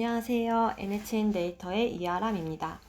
안녕하세요. NHN 데이터의 이아람입니다.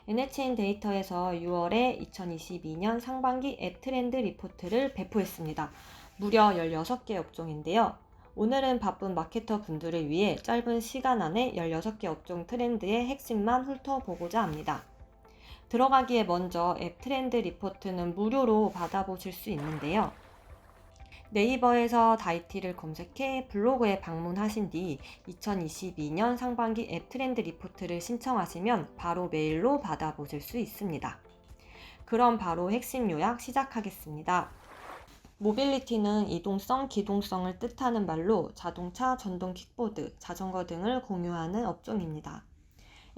NHN 데이터에서 6월에 2022년 상반기 앱 트렌드 리포트를 배포했습니다. 무려 16개 업종인데요. 오늘은 바쁜 마케터 분들을 위해 짧은 시간 안에 16개 업종 트렌드의 핵심만 훑어보고자 합니다. 들어가기에 먼저 앱 트렌드 리포트는 무료로 받아보실 수 있는데요. 네이버에서 다이티를 검색해 블로그에 방문하신 뒤 2022년 상반기 앱 트렌드 리포트를 신청하시면 바로 메일로 받아보실 수 있습니다. 그럼 바로 핵심 요약 시작하겠습니다. 모빌리티는 이동성, 기동성을 뜻하는 말로 자동차, 전동 킥보드, 자전거 등을 공유하는 업종입니다.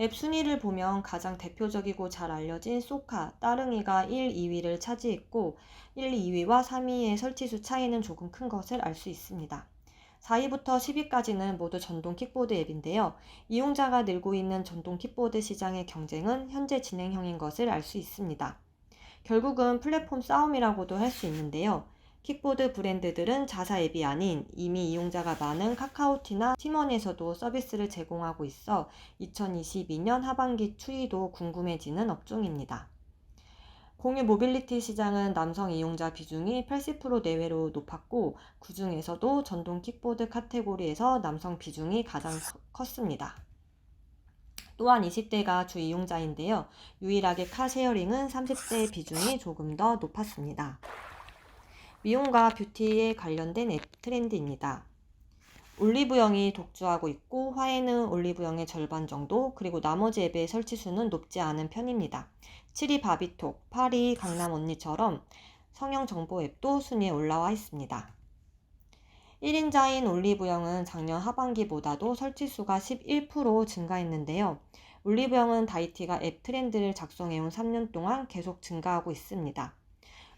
앱 순위를 보면 가장 대표적이고 잘 알려진 쏘카, 따릉이가 1, 2위를 차지했고 1, 2위와 3위의 설치수 차이는 조금 큰 것을 알 수 있습니다. 4위부터 10위까지는 모두 전동 킥보드 앱인데요. 이용자가 늘고 있는 전동 킥보드 시장의 경쟁은 현재 진행형인 것을 알 수 있습니다. 결국은 플랫폼 싸움이라고도 할 수 있는데요. 킥보드 브랜드들은 자사 앱이 아닌 이미 이용자가 많은 카카오티나 티머니에서도 서비스를 제공하고 있어 2022년 하반기 추이도 궁금해지는 업종입니다. 공유 모빌리티 시장은 남성 이용자 비중이 80% 내외로 높았고 그 중에서도 전동 킥보드 카테고리에서 남성 비중이 가장 컸습니다. 또한 20대가 주 이용자인데요. 유일하게 카쉐어링은 30대 비중이 조금 더 높았습니다. 미용과 뷰티에 관련된 앱 트렌드입니다. 올리브영이 독주하고 있고 화해는 올리브영의 절반 정도, 그리고 나머지 앱의 설치수는 높지 않은 편입니다. 7위 바비톡, 8위 강남 언니처럼 성형 정보 앱도 순위에 올라와 있습니다. 1인자인 올리브영은 작년 하반기보다도 설치수가 11% 증가했는데요. 올리브영은 다이티가 앱 트렌드를 작성해온 3년 동안 계속 증가하고 있습니다.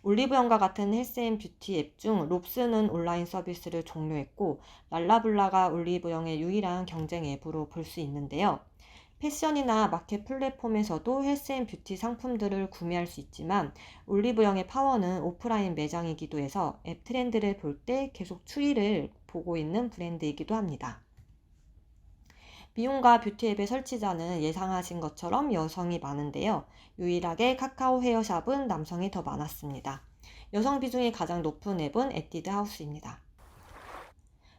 올리브영과 같은 헬스앤 뷰티 앱 중 롭스는 온라인 서비스를 종료했고 랄라블라가 올리브영의 유일한 경쟁 앱으로 볼 수 있는데요. 패션이나 마켓 플랫폼에서도 헬스앤 뷰티 상품들을 구매할 수 있지만 올리브영의 파워는 오프라인 매장이기도 해서 앱 트렌드를 볼 때 계속 추이를 보고 있는 브랜드이기도 합니다. 미용과 뷰티 앱의 설치자는 예상하신 것처럼 여성이 많은데요. 유일하게 카카오 헤어샵은 남성이 더 많았습니다. 여성 비중이 가장 높은 앱은 에뛰드 하우스입니다.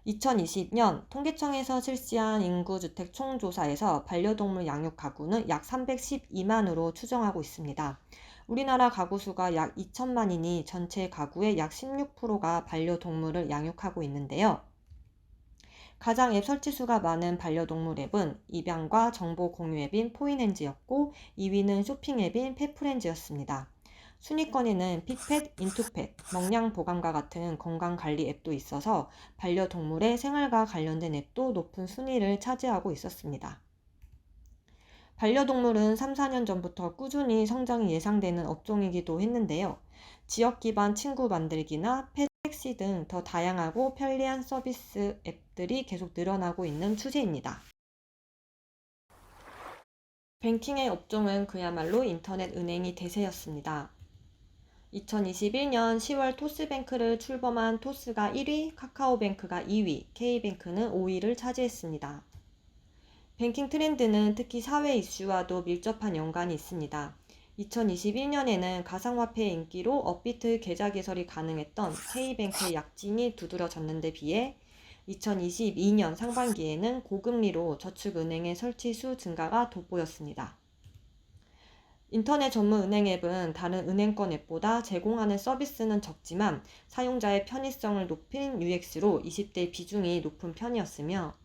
2020년 통계청에서 실시한 인구주택 총조사에서 반려동물 양육 가구는 약 312만으로 추정하고 있습니다. 우리나라 가구 수가 약 2천만이니 전체 가구의 약 16%가 반려동물을 양육하고 있는데요. 가장 앱 설치수가 많은 반려동물 앱은 입양과 정보 공유 앱인 포인핸즈였고 2위는 쇼핑 앱인 펫프렌즈였습니다. 순위권에는 픽펫, 인투펫, 먹량 보감과 같은 건강관리 앱도 있어서 반려동물의 생활과 관련된 앱도 높은 순위를 차지하고 있었습니다. 반려동물은 3, 4년 전부터 꾸준히 성장이 예상되는 업종이기도 했는데요. 지역 기반 친구 만들기나 펫 택시 등 더 다양하고 편리한 서비스 앱들이 계속 늘어나고 있는 추세입니다. 뱅킹의 업종은 그야말로 인터넷 은행이 대세였습니다. 2021년 10월 토스뱅크를 출범한 토스가 1위, 카카오뱅크가 2위, K뱅크는 5위를 차지했습니다. 뱅킹 트렌드는 특히 사회 이슈와도 밀접한 연관이 있습니다. 2021년에는 가상화폐의 인기로 업비트 계좌 개설이 가능했던 K뱅크의 약진이 두드러졌는 데 비해 2022년 상반기에는 고금리로 저축은행의 설치수 증가가 돋보였습니다. 인터넷 전문 은행 앱은 다른 은행권 앱보다 제공하는 서비스는 적지만 사용자의 편의성을 높인 UX로 20대 비중이 높은 편이었으며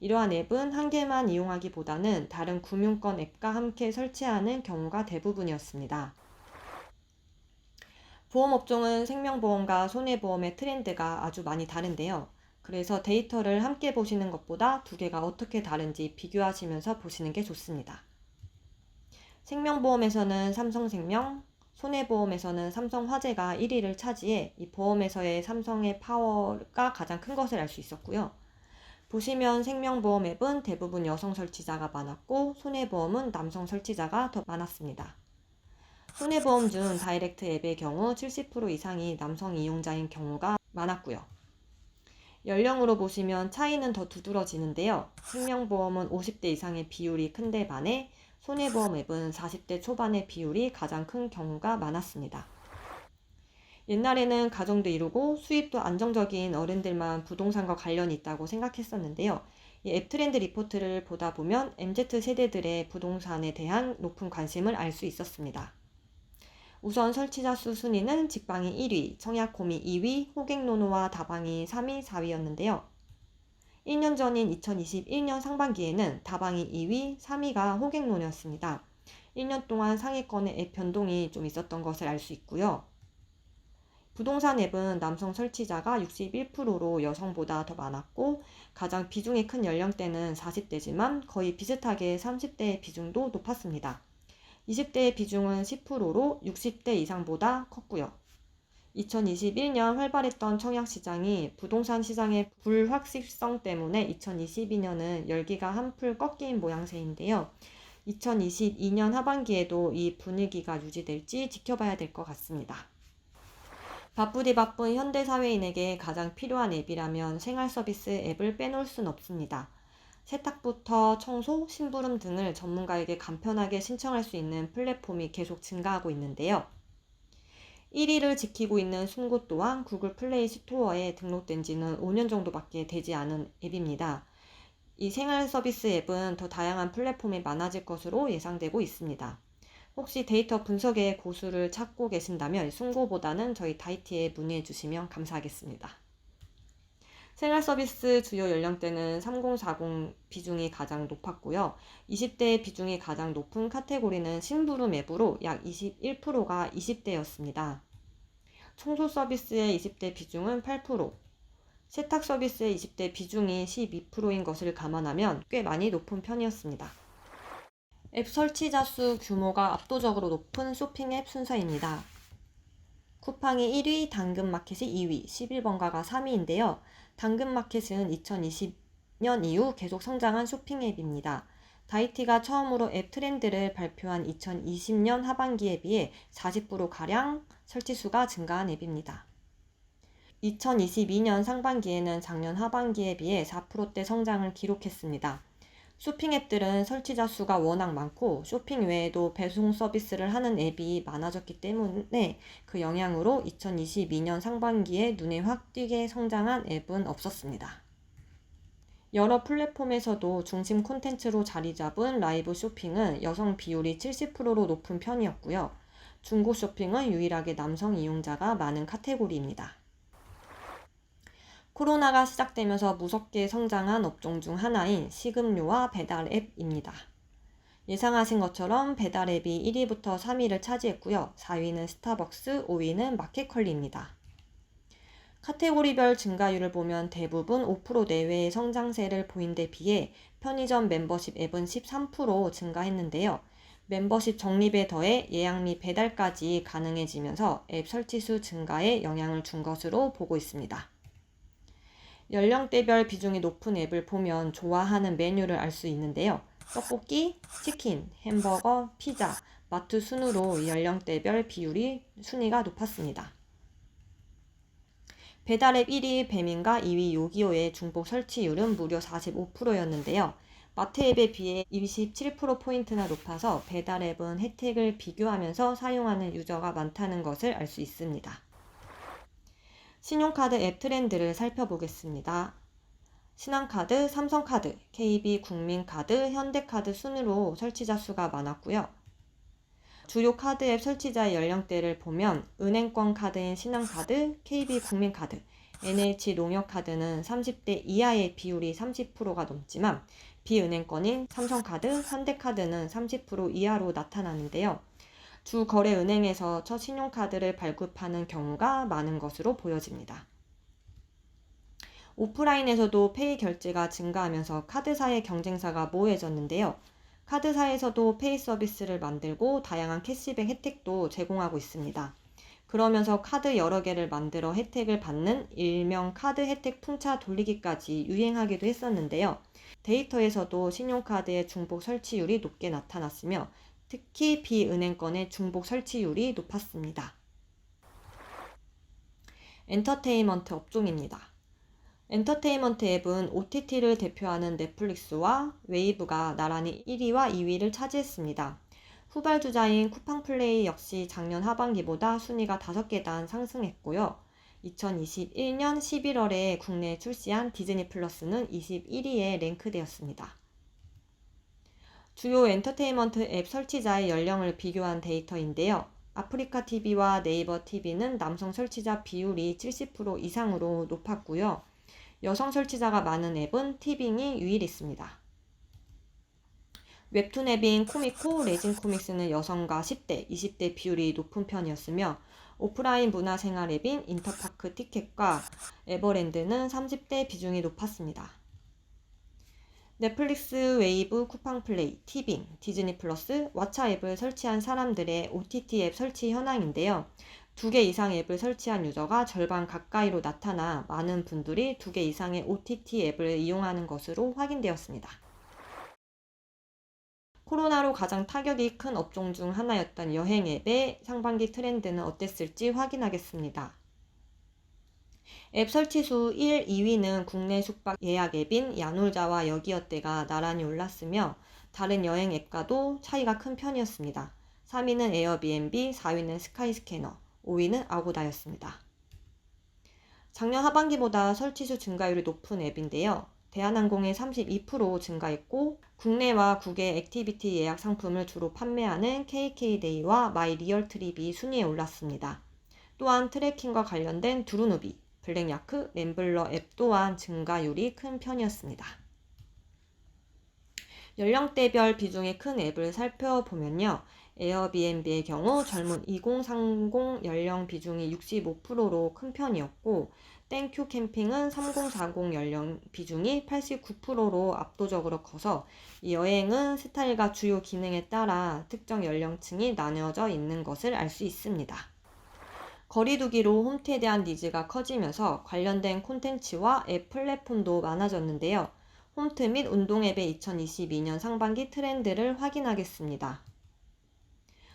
이러한 앱은 한 개만 이용하기보다는 다른 금융권 앱과 함께 설치하는 경우가 대부분이었습니다. 보험업종은 생명보험과 손해보험의 트렌드가 아주 많이 다른데요. 그래서 데이터를 함께 보시는 것보다 두 개가 어떻게 다른지 비교하시면서 보시는 게 좋습니다. 생명보험에서는 삼성생명, 손해보험에서는 삼성화재가 1위를 차지해 이 보험에서의 삼성의 파워가 가장 큰 것을 알 수 있었고요. 보시면 생명보험 앱은 대부분 여성 설치자가 많았고 손해보험은 남성 설치자가 더 많았습니다. 손해보험 중 다이렉트 앱의 경우 70% 이상이 남성 이용자인 경우가 많았고요. 연령으로 보시면 차이는 더 두드러지는데요. 생명보험은 50대 이상의 비율이 큰데 반해 손해보험 앱은 40대 초반의 비율이 가장 큰 경우가 많았습니다. 옛날에는 가정도 이루고 수입도 안정적인 어른들만 부동산과 관련이 있다고 생각했었는데요. 이 앱 트렌드 리포트를 보다 보면 MZ 세대들의 부동산에 대한 높은 관심을 알 수 있었습니다. 우선 설치자 수 순위는 직방이 1위, 청약홈이 2위, 호갱노노와 다방이 3위, 4위였는데요. 1년 전인 2021년 상반기에는 다방이 2위, 3위가 호갱노노였습니다. 1년 동안 상위권의 앱 변동이 좀 있었던 것을 알 수 있고요. 부동산 앱은 남성 설치자가 61%로 여성보다 더 많았고 가장 비중이 큰 연령대는 40대지만 거의 비슷하게 30대의 비중도 높았습니다. 20대의 비중은 10%로 60대 이상보다 컸고요. 2021년 활발했던 청약시장이 부동산 시장의 불확실성 때문에 2022년은 열기가 한풀 꺾인 모양새인데요. 2022년 하반기에도 이 분위기가 유지될지 지켜봐야 될 것 같습니다. 바쁘디 바쁜 현대사회인에게 가장 필요한 앱이라면 생활서비스 앱을 빼놓을 순 없습니다. 세탁부터 청소, 심부름 등을 전문가에게 간편하게 신청할 수 있는 플랫폼이 계속 증가하고 있는데요. 1위를 지키고 있는 숨고 또한 구글 플레이 스토어에 등록된 지는 5년 정도밖에 되지 않은 앱입니다. 이 생활 서비스 앱은 더 다양한 플랫폼이 많아질 것으로 예상되고 있습니다. 혹시 데이터 분석의 고수를 찾고 계신다면 숨고보다는 저희 다이티에 문의해 주시면 감사하겠습니다. 생활 서비스 주요 연령대는 3040 비중이 가장 높았고요. 20대 비중이 가장 높은 카테고리는 심부름 앱으로 약 21%가 20대였습니다. 청소 서비스의 20대 비중은 8%, 세탁 서비스의 20대 비중이 12%인 것을 감안하면 꽤 많이 높은 편이었습니다. 앱 설치자 수 규모가 압도적으로 높은 쇼핑 앱 순서입니다. 쿠팡이 1위, 당근마켓이 2위, 11번가가 3위인데요. 당근마켓은 2020년 이후 계속 성장한 쇼핑 앱입니다. 다이티가 처음으로 앱 트렌드를 발표한 2020년 하반기에 비해 40%가량 설치 수가 증가한 앱입니다. 2022년 상반기에는 작년 하반기에 비해 4%대 성장을 기록했습니다. 쇼핑 앱들은 설치자 수가 워낙 많고 쇼핑 외에도 배송 서비스를 하는 앱이 많아졌기 때문에 그 영향으로 2022년 상반기에 눈에 확 띄게 성장한 앱은 없었습니다. 여러 플랫폼에서도 중심 콘텐츠로 자리 잡은 라이브 쇼핑은 여성 비율이 70%로 높은 편이었고요. 중고 쇼핑은 유일하게 남성 이용자가 많은 카테고리입니다. 코로나가 시작되면서 무섭게 성장한 업종 중 하나인 식음료와 배달 앱입니다. 예상하신 것처럼 배달 앱이 1위부터 3위를 차지했고요. 4위는 스타벅스, 5위는 마켓컬리입니다. 카테고리별 증가율을 보면 대부분 5% 내외의 성장세를 보인 데 비해 편의점 멤버십 앱은 13% 증가했는데요. 멤버십 적립에 더해 예약 및 배달까지 가능해지면서 앱 설치수 증가에 영향을 준 것으로 보고 있습니다. 연령대별 비중이 높은 앱을 보면 좋아하는 메뉴를 알 수 있는데요. 떡볶이, 치킨, 햄버거, 피자, 마트 순으로 연령대별 비율이 순위가 높았습니다. 배달앱 1위 배민과 2위 요기요의 중복 설치율은 무려 45%였는데요. 마트앱에 비해 27%포인트나 높아서 배달앱은 혜택을 비교하면서 사용하는 유저가 많다는 것을 알 수 있습니다. 신용카드 앱 트렌드를 살펴보겠습니다. 신한카드, 삼성카드, KB국민카드, 현대카드 순으로 설치자 수가 많았고요. 주요 카드 앱 설치자의 연령대를 보면 은행권 카드인 신한카드, KB국민카드, NH농협카드는 30대 이하의 비율이 30%가 넘지만 비은행권인 삼성카드, 현대카드는 30% 이하로 나타나는데요. 주 거래 은행에서 첫 신용카드를 발급하는 경우가 많은 것으로 보여집니다. 오프라인에서도 페이 결제가 증가하면서 카드사의 경쟁사가 모호해졌는데요. 카드사에서도 페이 서비스를 만들고 다양한 캐시백 혜택도 제공하고 있습니다. 그러면서 카드 여러 개를 만들어 혜택을 받는 일명 카드 혜택 풍차 돌리기까지 유행하기도 했었는데요. 데이터에서도 신용카드의 중복 설치율이 높게 나타났으며 특히 비은행권의 중복 설치율이 높았습니다. 엔터테인먼트 업종입니다. 엔터테인먼트 앱은 OTT를 대표하는 넷플릭스와 웨이브가 나란히 1위와 2위를 차지했습니다. 후발주자인 쿠팡플레이 역시 작년 하반기보다 순위가 5계단 상승했고요. 2021년 11월에 국내에 출시한 디즈니 플러스는 21위에 랭크되었습니다. 주요 엔터테인먼트 앱 설치자의 연령을 비교한 데이터인데요. 아프리카 TV와 네이버 TV는 남성 설치자 비율이 70% 이상으로 높았고요. 여성 설치자가 많은 앱은 티빙이 유일했습니다. 웹툰 앱인 코미코, 레진코믹스는 여성과 10대, 20대 비율이 높은 편이었으며 오프라인 문화생활 앱인 인터파크 티켓과 에버랜드는 30대 비중이 높았습니다. 넷플릭스, 웨이브, 쿠팡플레이, 티빙, 디즈니 플러스, 왓챠 앱을 설치한 사람들의 OTT 앱 설치 현황인데요. 2개 이상 앱을 설치한 유저가 절반 가까이로 나타나 많은 분들이 2개 이상의 OTT 앱을 이용하는 것으로 확인되었습니다. 코로나로 가장 타격이 큰 업종 중 하나였던 여행 앱의 상반기 트렌드는 어땠을지 확인하겠습니다. 앱 설치 수 1, 2위는 국내 숙박 예약 앱인 야놀자와 여기어때가 나란히 올랐으며 다른 여행 앱과도 차이가 큰 편이었습니다. 3위는 에어비앤비, 4위는 스카이스캐너, 5위는 아고다였습니다. 작년 하반기보다 설치수 증가율이 높은 앱인데요. 대한항공이 32% 증가했고 국내와 국외 액티비티 예약 상품을 주로 판매하는 KK데이와 마이리얼트립이 순위에 올랐습니다. 또한 트래킹과 관련된 두루누비, 블랙야크, 램블러 앱 또한 증가율이 큰 편이었습니다. 연령대별 비중이 큰 앱을 살펴보면요. 에어비앤비의 경우 젊은 2030 연령 비중이 65%로 큰 편이었고 땡큐 캠핑은 3040 연령 비중이 89%로 압도적으로 커서 이 여행은 스타일과 주요 기능에 따라 특정 연령층이 나뉘어져 있는 것을 알 수 있습니다. 거리두기로 홈트에 대한 니즈가 커지면서 관련된 콘텐츠와 앱 플랫폼도 많아졌는데요. 홈트 및 운동 앱의 2022년 상반기 트렌드를 확인하겠습니다.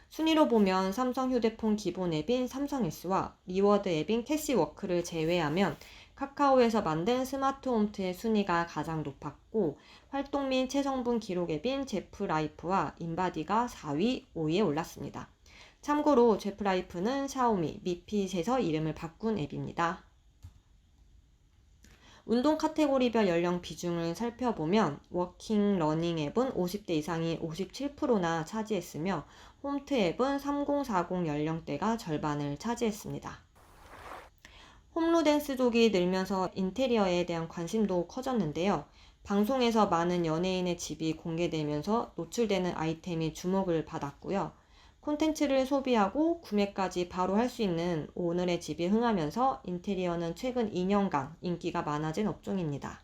순위로 보면 삼성 휴대폰 기본 앱인 삼성S와 리워드 앱인 캐시워크를 제외하면 카카오에서 만든 스마트 홈트의 순위가 가장 높았고 활동 및 체성분 기록 앱인 제프라이프와 인바디가 4위, 5위에 올랐습니다. 참고로 제프라이프는 샤오미, 미핏에서 이름을 바꾼 앱입니다. 운동 카테고리별 연령 비중을 살펴보면 워킹 러닝 앱은 50대 이상이 57%나 차지했으며 홈트 앱은 3040 연령대가 절반을 차지했습니다. 홈루댄스족이 늘면서 인테리어에 대한 관심도 커졌는데요. 방송에서 많은 연예인의 집이 공개되면서 노출되는 아이템이 주목을 받았고요. 콘텐츠를 소비하고 구매까지 바로 할 수 있는 오늘의 집이 흥하면서 인테리어는 최근 2년간 인기가 많아진 업종입니다.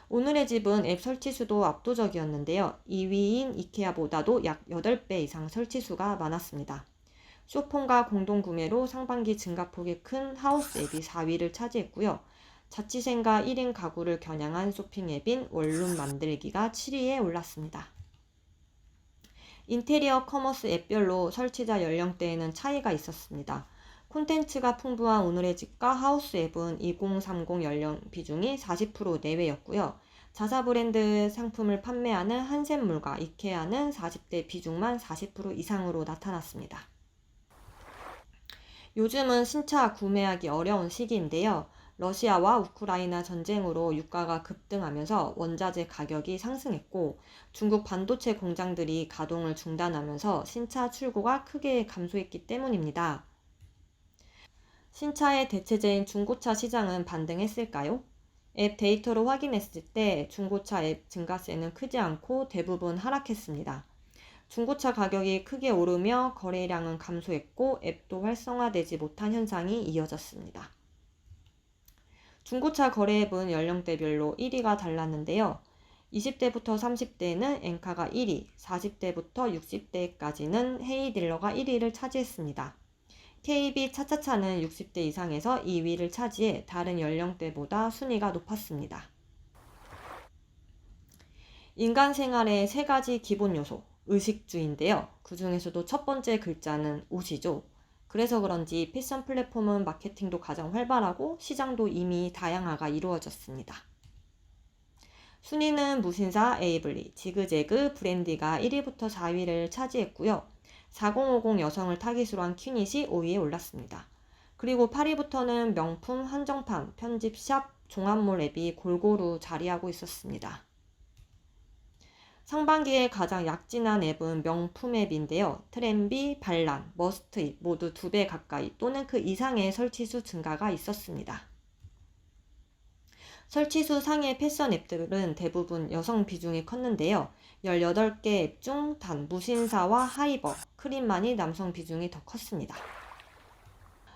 오늘의 집은 앱 설치수도 압도적이었는데요. 2위인 이케아보다도 약 8배 이상 설치수가 많았습니다. 쇼폰과 공동구매로 상반기 증가폭이 큰 하우스 앱이 4위를 차지했고요. 자취생과 1인 가구를 겨냥한 쇼핑 앱인 원룸 만들기가 7위에 올랐습니다. 인테리어 커머스 앱별로 설치자 연령대에는 차이가 있었습니다. 콘텐츠가 풍부한 오늘의 집과 하우스 앱은 2030 연령 비중이 40% 내외였고요. 자사 브랜드 상품을 판매하는 한샘물과 이케아는 40대 비중만 40% 이상으로 나타났습니다. 요즘은 신차 구매하기 어려운 시기인데요. 러시아와 우크라이나 전쟁으로 유가가 급등하면서 원자재 가격이 상승했고 중국 반도체 공장들이 가동을 중단하면서 신차 출고가 크게 감소했기 때문입니다. 신차의 대체제인 중고차 시장은 반등했을까요? 앱 데이터로 확인했을 때 중고차 앱 증가세는 크지 않고 대부분 하락했습니다. 중고차 가격이 크게 오르며 거래량은 감소했고 앱도 활성화되지 못한 현상이 이어졌습니다. 중고차 거래 앱은 연령대별로 1위가 달랐는데요. 20대부터 30대는 엔카가 1위, 40대부터 60대까지는 헤이딜러가 1위를 차지했습니다. KB 차차차는 60대 이상에서 2위를 차지해 다른 연령대보다 순위가 높았습니다. 인간 생활의 3가지 기본 요소, 의식주인데요. 그 중에서도 첫 번째 글자는 옷이죠. 그래서 그런지 패션 플랫폼은 마케팅도 가장 활발하고 시장도 이미 다양화가 이루어졌습니다. 순위는 무신사, 에이블리, 지그재그, 브랜디가 1위부터 4위를 차지했고요. 4050 여성을 타깃으로 한 큐닛이 5위에 올랐습니다. 그리고 8위부터는 명품, 한정판, 편집샵, 종합몰 앱이 골고루 자리하고 있었습니다. 상반기에 가장 약진한 앱은 명품 앱인데요. 트렌비, 반란, 머스트잇 모두 2배 가까이 또는 그 이상의 설치수 증가가 있었습니다. 설치수 상위의 패션 앱들은 대부분 여성 비중이 컸는데요. 18개 앱 중 단 무신사와 하이버, 크림만이 남성 비중이 더 컸습니다.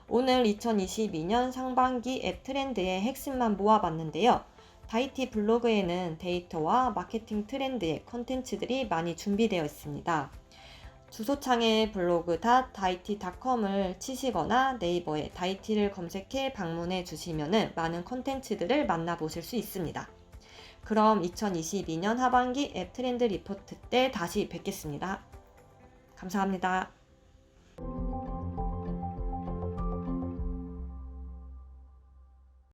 오늘 2022년 상반기 앱 트렌드의 핵심만 모아봤는데요. 다이티 블로그에는 데이터와 마케팅 트렌드의 컨텐츠들이 많이 준비되어 있습니다. 주소창에 blog.daiti.com을 치시거나 네이버에 다이티를 검색해 방문해 주시면 많은 컨텐츠들을 만나보실 수 있습니다. 그럼 2022년 하반기 앱 트렌드 리포트 때 다시 뵙겠습니다. 감사합니다.